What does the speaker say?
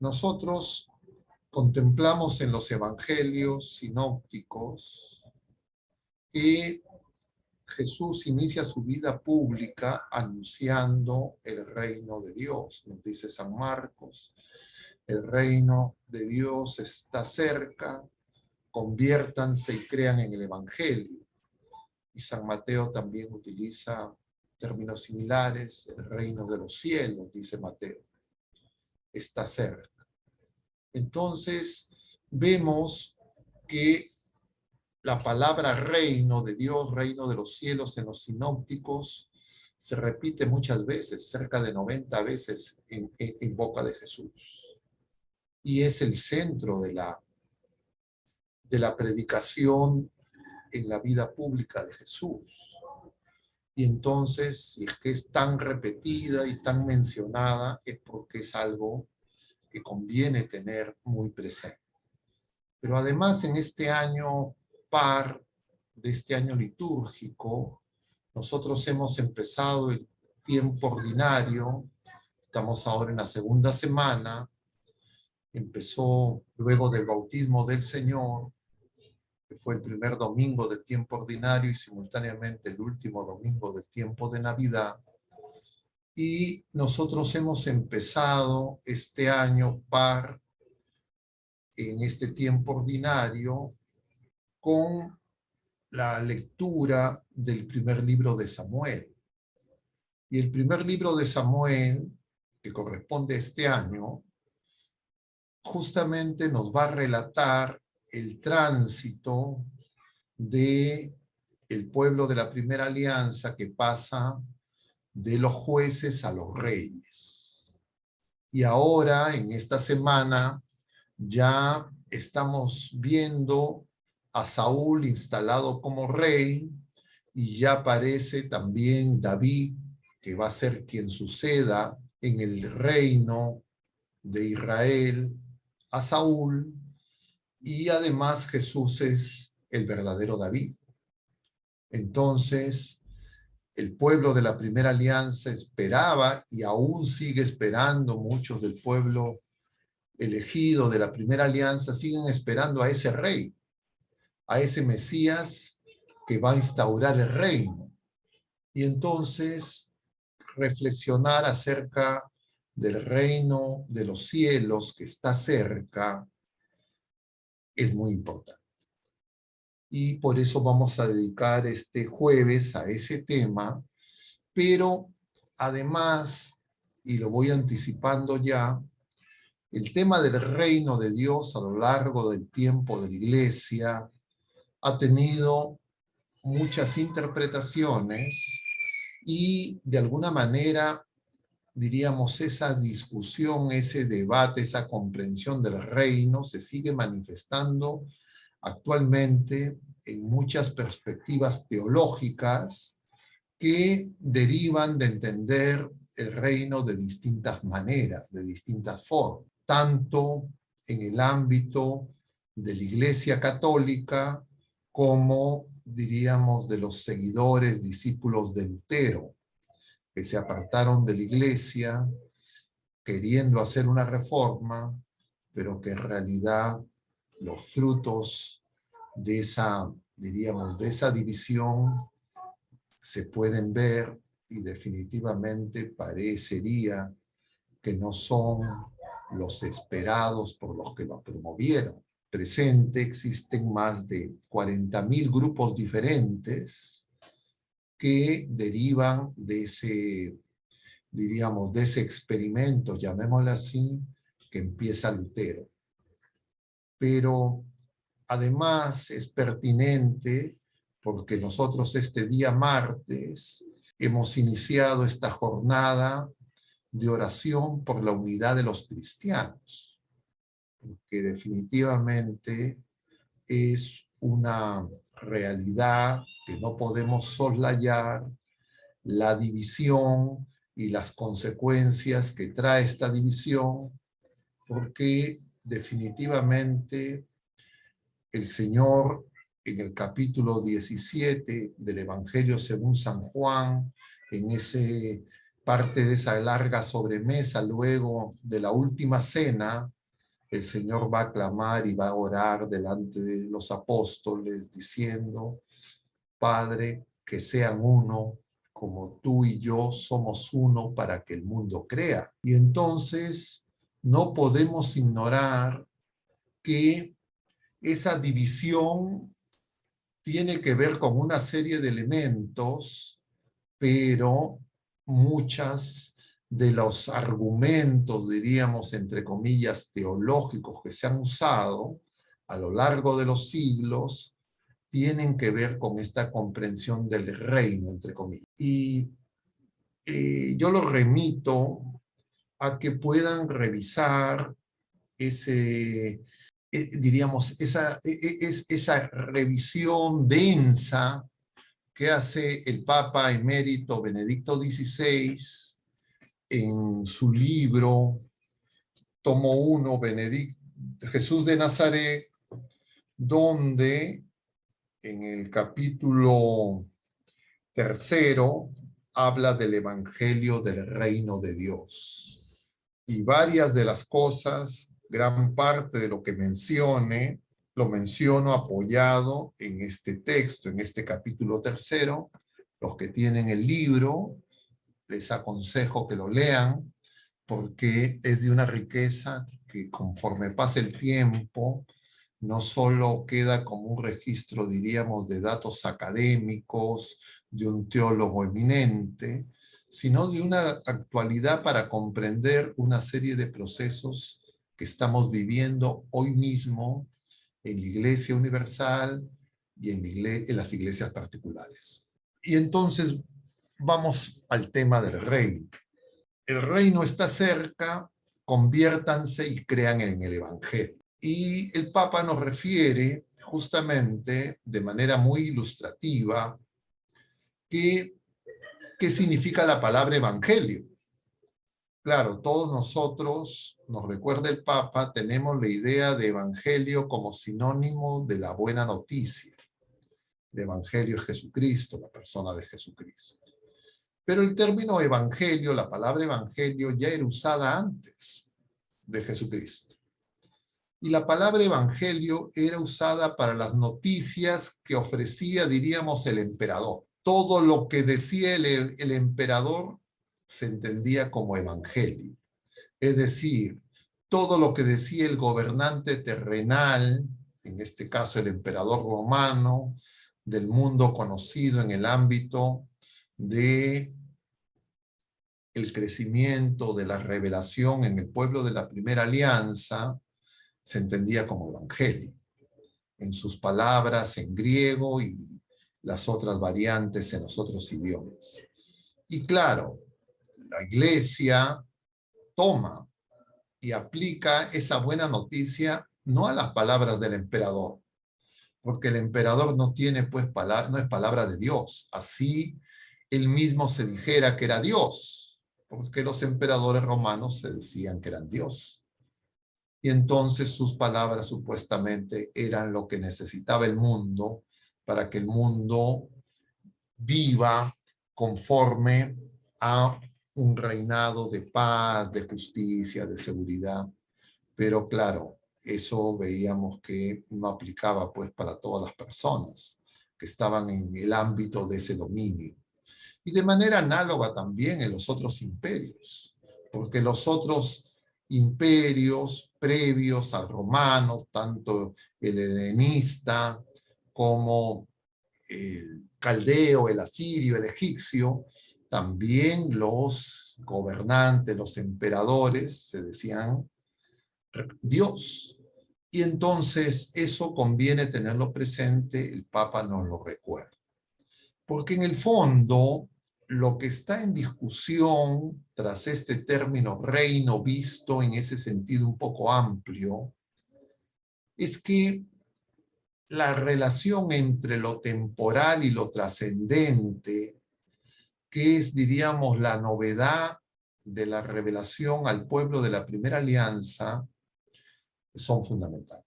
Nosotros contemplamos en los evangelios sinópticos que Jesús inicia su vida pública anunciando el reino de Dios. Nos dice San Marcos, el reino de Dios está cerca, conviértanse y crean en el evangelio. Y San Mateo también utiliza términos similares, el reino de los cielos, dice Mateo, está cerca. Entonces, vemos que la palabra reino de Dios, reino de los cielos en los sinópticos, se repite muchas veces, cerca de 90 veces en boca de Jesús. Y es el centro de la predicación en la vida pública de Jesús. Y entonces, si es que es tan repetida y tan mencionada, es porque es algo que conviene tener muy presente. Pero además, en este año par de este año litúrgico, nosotros hemos empezado el tiempo ordinario, estamos ahora en la segunda semana, empezó luego del bautismo del Señor, que fue el primer domingo del tiempo ordinario y simultáneamente el último domingo del tiempo de Navidad. Y nosotros hemos empezado este año par, en este tiempo ordinario, con la lectura del primer libro de Samuel. Y el primer libro de Samuel, que corresponde a este año, justamente nos va a relatar el tránsito de el pueblo de la primera alianza que pasa de los jueces a los reyes. Y ahora, en esta semana, ya estamos viendo a Saúl instalado como rey y ya aparece también David, que va a ser quien suceda en el reino de Israel a Saúl, y además Jesús es el verdadero David. Entonces, el pueblo de la primera alianza esperaba y aún sigue esperando, muchos del pueblo elegido de la primera alianza siguen esperando a ese rey, a ese Mesías que va a instaurar el reino. Y entonces reflexionar acerca del reino de los cielos que está cerca es muy importante. Y por eso vamos a dedicar este jueves a ese tema, pero además, y lo voy anticipando ya, el tema del reino de Dios a lo largo del tiempo de la Iglesia ha tenido muchas interpretaciones y de alguna manera, diríamos, esa discusión, ese debate, esa comprensión del reino se sigue manifestando actualmente en muchas perspectivas teológicas que derivan de entender el reino de distintas maneras, de distintas formas, tanto en el ámbito de la Iglesia Católica como, diríamos, de los seguidores, discípulos de Lutero, que se apartaron de la Iglesia queriendo hacer una reforma, pero que en realidad los frutos de esa, diríamos, de esa división se pueden ver y definitivamente parecería que no son los esperados por los que lo promovieron. Presente existen más de 40.000 grupos diferentes que derivan de ese, diríamos, de ese experimento, llamémoslo así, que empieza Lutero. Pero además es pertinente porque nosotros este día martes hemos iniciado esta jornada de oración por la unidad de los cristianos, que definitivamente es una realidad que no podemos soslayar, la división y las consecuencias que trae esta división, porque definitivamente el Señor en el capítulo 17 del Evangelio según San Juan, en ese parte de esa larga sobremesa, luego de la última cena, el Señor va a clamar y va a orar delante de los apóstoles diciendo: Padre, que sean uno, como tú y yo somos uno, para que el mundo crea. Y entonces no podemos ignorar que esa división tiene que ver con una serie de elementos, pero muchas de los argumentos, diríamos, entre comillas, teológicos que se han usado a lo largo de los siglos, tienen que ver con esta comprensión del reino, entre comillas. Y yo los remito a que puedan revisar ese, diríamos, esa revisión densa que hace el Papa emérito Benedicto XVI en su libro tomo 1, Jesús de Nazaret, donde en el capítulo 3 habla del Evangelio del Reino de Dios. Y varias de las cosas, gran parte de lo que mencione, lo menciono apoyado en este texto, en este capítulo 3. Los que tienen el libro, les aconsejo que lo lean, porque es de una riqueza que conforme pasa el tiempo, no solo queda como un registro, diríamos, de datos académicos, de un teólogo eminente, sino de una actualidad para comprender una serie de procesos que estamos viviendo hoy mismo en la Iglesia Universal y en las iglesias particulares. Y entonces vamos al tema del reino. El reino está cerca, conviértanse y crean en el Evangelio. Y el Papa nos refiere justamente de manera muy ilustrativa qué significa la palabra evangelio. Claro, todos nosotros, nos recuerda el Papa, tenemos la idea de evangelio como sinónimo de la buena noticia. El evangelio es Jesucristo, la persona de Jesucristo. Pero el término evangelio, la palabra evangelio, ya era usada antes de Jesucristo. Y la palabra evangelio era usada para las noticias que ofrecía, diríamos, el emperador. Todo lo que decía el emperador se entendía como evangelio. Es decir, todo lo que decía el gobernante terrenal, en este caso el emperador romano, del mundo conocido en el ámbito de el crecimiento de la revelación en el pueblo de la primera alianza, se entendía como evangelio, en sus palabras en griego y las otras variantes en los otros idiomas. Y claro, la iglesia toma y aplica esa buena noticia no a las palabras del emperador, porque el emperador no tiene pues no es palabra de Dios, así él mismo se dijera que era Dios, porque los emperadores romanos se decían que eran Dios. Y entonces sus palabras supuestamente eran lo que necesitaba el mundo para que el mundo viva conforme a un reinado de paz, de justicia, de seguridad. Pero claro, eso veíamos que no aplicaba pues para todas las personas que estaban en el ámbito de ese dominio. Y de manera análoga también en los otros imperios, porque los otros imperios previos al romano, tanto el helenista como el caldeo, el asirio, el egipcio, también los gobernantes, los emperadores, se decían Dios. Y entonces eso conviene tenerlo presente, el Papa nos lo recuerda. Porque en el fondo, lo que está en discusión tras este término reino visto en ese sentido un poco amplio, es que la relación entre lo temporal y lo trascendente, que es, diríamos, la novedad de la revelación al pueblo de la primera alianza, son fundamentales.